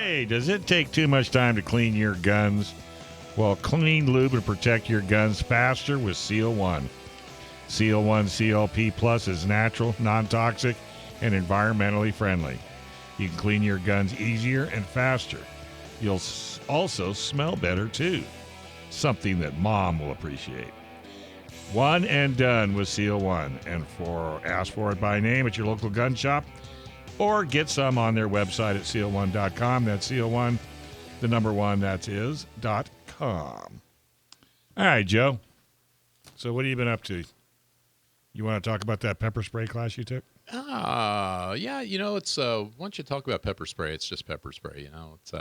Hey, does it take too much time to clean your guns? Well, clean, lube, and protect your guns faster with Seal One. Seal One CLP Plus is natural, non-toxic, and environmentally friendly. You can clean your guns easier and faster. You'll also smell better, too. Something that Mom will appreciate. One and done with Seal One. And ask for it by name at your local gun shop or get some on their website at seal1.com. That's Seal One, the number one, .com. All right, Joe. So what have you been up to? You want to talk about that pepper spray class you took? Yeah, it's once you talk about pepper spray, it's just pepper spray, It's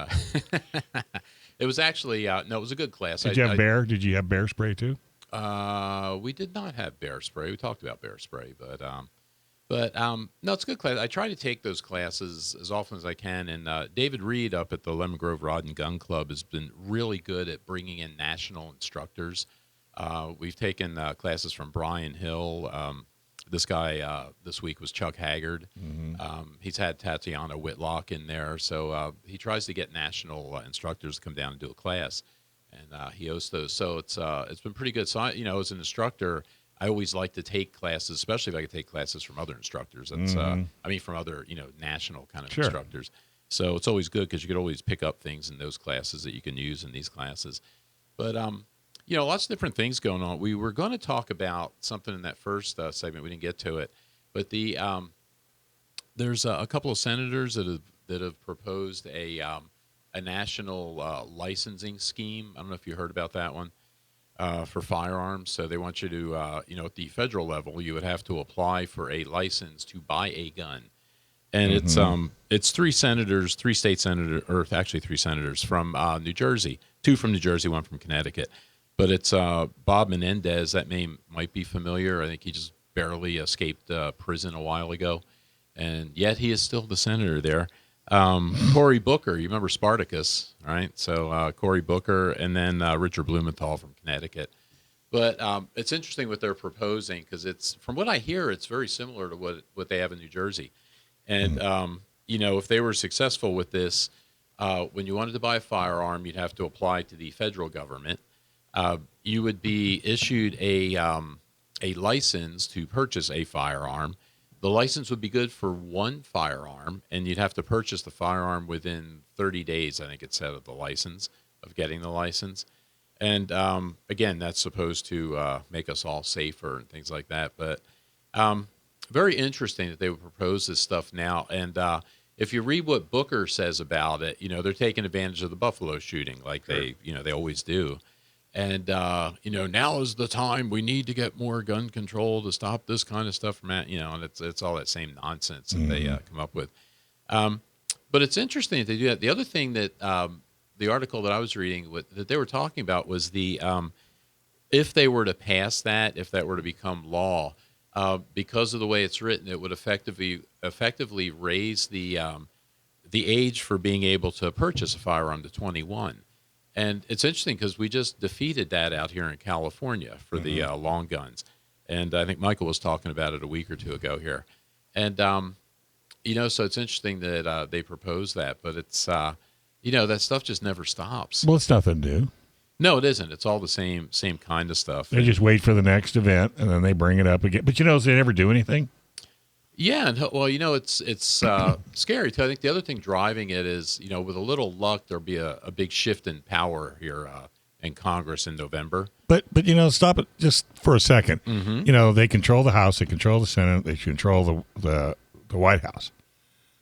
it was actually no, it was a good class. Did you have bear? Did you have bear spray too? We did not have bear spray. We talked about bear spray, but no, it's a good class. I try to take those classes as often as I can, and David Reed up at the Lemon Grove Rod and Gun Club has been really good at bringing in national instructors. We've taken classes from Brian Hill. This guy this week was Chuck Haggard. Mm-hmm. He's had Tatiana Whitlock in there, so he tries to get national instructors to come down and do a class, and he hosts those. So it's been pretty good. So as an instructor, I always like to take classes, especially if I could take classes from other instructors. That's from other national kind of Sure. instructors. So it's always good because you could always pick up things in those classes that you can use in these classes. But lots of different things going on. We were going to talk about something in that first segment. We didn't get to it, but there's a couple of senators that have proposed a national licensing scheme. I don't know if you heard about that one for firearms. So they want you to, at the federal level, you would have to apply for a license to buy a gun, and it's three state senators, or actually three senators from New Jersey, two from New Jersey, one from Connecticut. But it's Bob Menendez. That name might be familiar. I think he just barely escaped prison a while ago, and yet he is still the senator there. Cory Booker, you remember Spartacus, right? So Cory Booker, and then Richard Blumenthal from Connecticut. But it's interesting what they're proposing because it's, from what I hear, it's very similar to what they have in New Jersey. And if they were successful with this, when you wanted to buy a firearm, you'd have to apply to the federal government. You would be issued a license to purchase a firearm. The license would be good for one firearm, and you'd have to purchase the firearm within 30 days, I think it said, of the license, of getting the license. And, again, that's supposed to make us all safer and things like that. But very interesting that they would propose this stuff now. And if you read what Booker says about it, they're taking advantage of the Buffalo shooting like they always do. And, now is the time we need to get more gun control to stop this kind of stuff from, and it's all that same nonsense that they come up with. But it's interesting that they do that. The other thing that the article that I was reading that they were talking about was if they were to pass that, if that were to become law, because of the way it's written, it would effectively raise the age for being able to purchase a firearm to 21. And it's interesting because we just defeated that out here in California for the long guns. And I think Michael was talking about it a week or two ago here. And, so it's interesting that they proposed that. But it's, that stuff just never stops. Well, it's nothing new. No, it isn't. It's all the same kind of stuff. They just wait for the next event, and then they bring it up again. But, they never do anything. Yeah, well, it's scary too. I think the other thing driving it is, with a little luck, there'll be a big shift in power here in Congress in November. But stop it just for a second. Mm-hmm. They control the House, they control the Senate, they control the White House,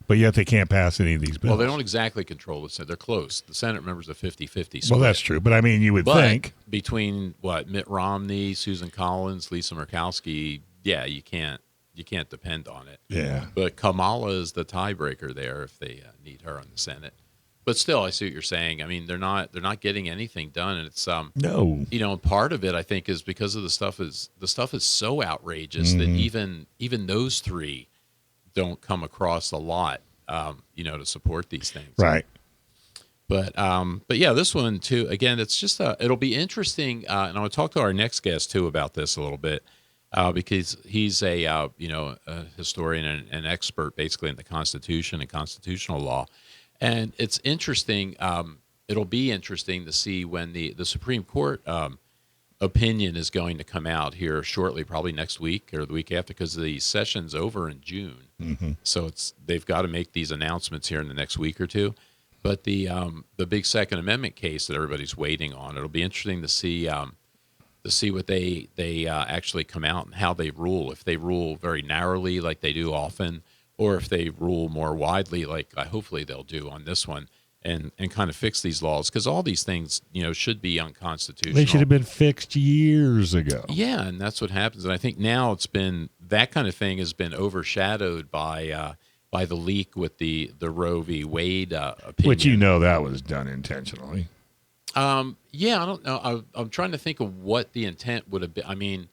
but yet they can't pass any of these bills. Well, they don't exactly control the Senate. They're close. The Senate, remember, is a 50-50 split. Well, that's true. But, you would think. Between, Mitt Romney, Susan Collins, Lisa Murkowski, yeah, you can't depend on it. Yeah. But Kamala is the tiebreaker there if they need her in the Senate. But still, I see what you're saying. I mean, they're not getting anything done, and it's no. Part of it I think is because of the stuff is so outrageous that even those three don't come across a lot, to support these things. Right. But yeah, this one too. Again, it's just it'll be interesting, and I'll talk to our next guest too about this a little bit. Because he's a historian and an expert basically in the Constitution and constitutional law. And it's interesting. It'll be interesting to see when the Supreme Court opinion is going to come out here shortly, probably next week or the week after, because the session's over in June. So they've got to make these announcements here in the next week or two. But the big Second Amendment case that everybody's waiting on, it'll be interesting to see what they actually come out and how they rule. If they rule very narrowly, like they do often, or if they rule more widely, like hopefully they'll do on this one, and kind of fix these laws, because all these things, should be unconstitutional. They should have been fixed years ago. Yeah, and that's what happens. And I think now it's been, that kind of thing has been overshadowed by the leak with the Roe v. Wade opinion. Which that was done intentionally. Yeah, I don't know. I'm trying to think of what the intent would have been. I mean,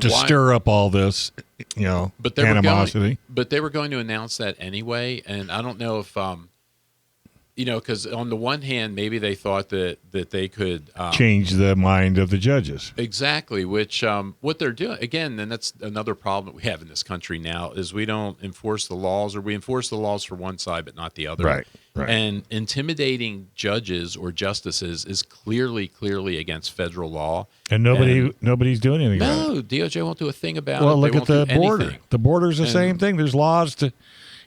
to stir up all this, animosity. But they were going to announce that anyway, and I don't know if because on the one hand, maybe they thought that they could change the mind of the judges. Exactly, which what they're doing again, and that's another problem that we have in this country now, is we don't enforce the laws, or we enforce the laws for one side but not the other. Right. And intimidating judges or justices is clearly against federal law. And nobody's doing anything about it. No, DOJ won't do a thing about it. Well, look They at the won't do border. anything. The border's the same thing. There's laws to,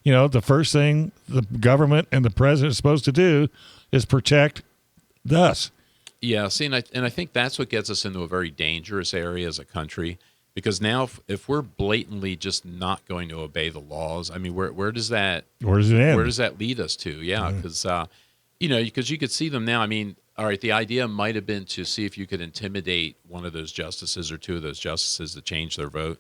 the first thing the government and the president is supposed to do is protect us. Yeah, see, and I think that's what gets us into a very dangerous area as a country, because now if we're blatantly just not going to obey the laws, I mean, where does that end? Where does that lead us to? Yeah, because because you could see them now. I mean, all right, the idea might have been to see if you could intimidate one of those justices or two of those justices to change their vote.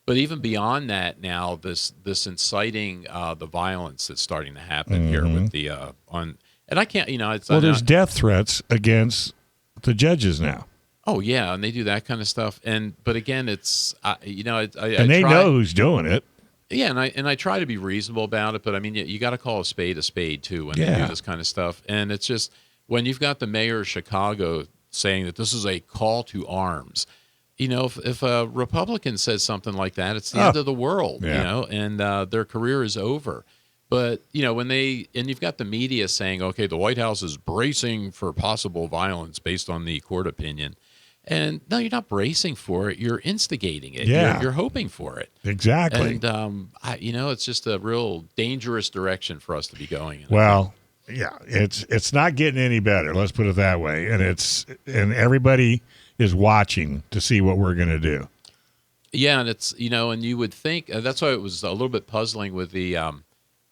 But even beyond that, now this inciting the violence that's starting to happen here with the and I can't, it's there's death threats against the judges now. Oh yeah, and they do that kind of stuff. But again, it's and they know who's doing it. Yeah, and I try to be reasonable about it, but I mean, you got to call a spade too when they do this kind of stuff. And it's just, when you've got the mayor of Chicago saying that this is a call to arms, if a Republican says something like that, it's the end of the world, and their career is over. But, when you've got the media saying, okay, the White House is bracing for possible violence based on the court opinion. And no, you're not bracing for it. You're instigating it. Yeah. You're hoping for it. Exactly. And, it's just a real dangerous direction for us to be going in. Well, yeah, it's not getting any better. Let's put it that way. And everybody is watching to see what we're going to do. Yeah. And it's, and you would think, that's why it was a little bit puzzling with the,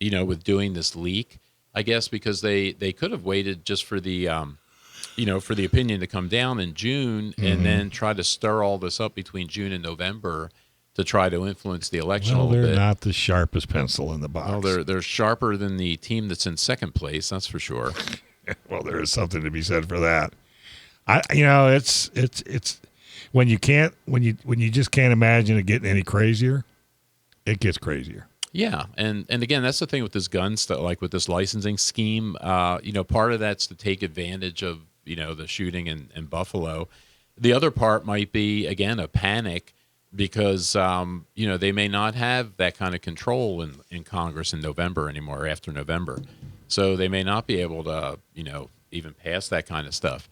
with doing this leak, I guess, because they could have waited just for the, for the opinion to come down in June and then try to stir all this up between June and November to try to influence the election a little bit. They're not the sharpest pencil in the box. Well, they're sharper than the team that's in second place, that's for sure. Well, there is something to be said for that. It's when you just can't imagine it getting any crazier, it gets crazier. Yeah, and again, that's the thing with this gun stuff, like with this licensing scheme. Part of that's to take advantage of the shooting in Buffalo. The other part might be, again, a panic because they may not have that kind of control in Congress in November anymore, after November, so they may not be able to even pass that kind of stuff.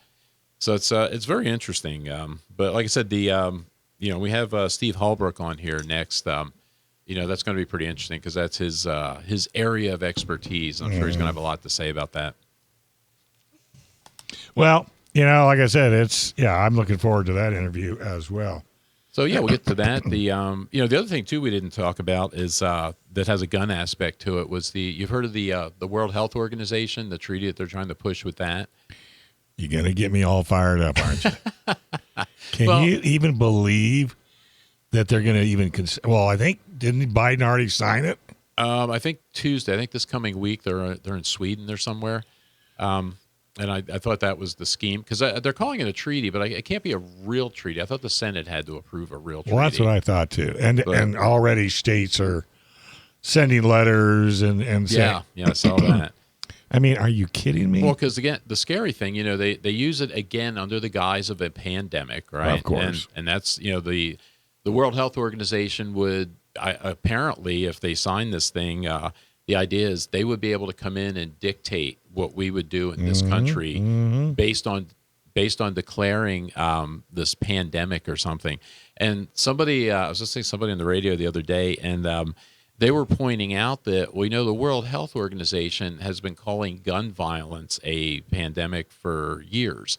So it's very interesting. But like I said, we have Steve Holbrook on here next. That's going to be pretty interesting because that's his area of expertise. I'm sure he's going to have a lot to say about that. Well, like I said, I'm looking forward to that interview as well. So yeah, we'll get to that. The the other thing too we didn't talk about is that has a gun aspect to it was you've heard of the World Health Organization, the treaty that they're trying to push with that. You're going to get me all fired up, aren't you? Can you even believe that they're going to even consider? Well, I think, didn't Biden already sign it? I think Tuesday. I think this coming week they're in Sweden or somewhere. And I thought that was the scheme because they're calling it a treaty, but it can't be a real treaty. I thought the Senate had to approve a real treaty. Well, that's what I thought too. And already states are sending letters and saying, yeah, I saw that. I mean, are you kidding me? Well, because again, the scary thing, they use it again under the guise of a pandemic, right? Of course. And that's the World Health Organization would apparently, if they sign this thing, the idea is they would be able to come in and dictate what we would do in this country based on declaring this pandemic or something. And somebody, I was listening to somebody on the radio the other day, and they were pointing out that we know the World Health Organization has been calling gun violence a pandemic for years.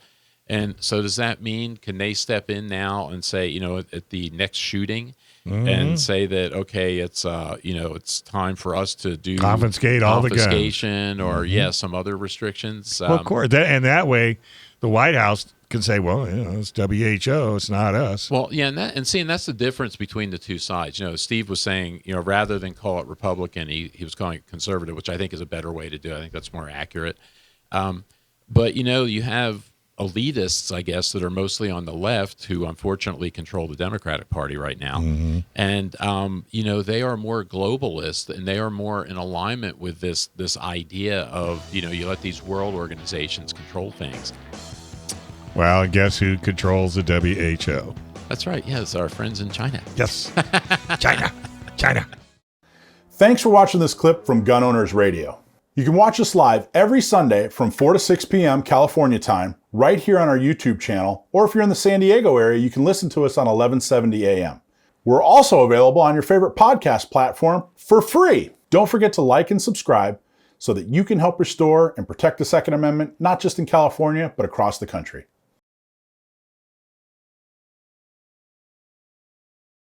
And so does that mean, can they step in now and say, at the next shooting and say that, okay, it's, it's time for us to do confiscate all the guns, confiscation or some other restrictions. Well, of course, and that way the White House can say, well, it's WHO, it's not us. Well, yeah, and that's the difference between the two sides. Steve was saying, rather than call it Republican, he was calling it conservative, which I think is a better way to do it. I think that's more accurate. But, you have elitists, I guess, that are mostly on the left who unfortunately control the Democratic Party right now. And, they are more globalist, and they are more in alignment with this idea of, you let these world organizations control things. Well, and guess who controls the WHO? That's right. Yes, our friends in China. Yes. China. Thanks for watching this clip from Gun Owners Radio. You can watch us live every Sunday from 4 to 6 p.m. California time, right here on our YouTube channel, or if you're in the San Diego area, you can listen to us on 1170 a.m. We're also available on your favorite podcast platform for free. Don't forget to like and subscribe so that you can help restore and protect the Second Amendment, not just in California, but across the country.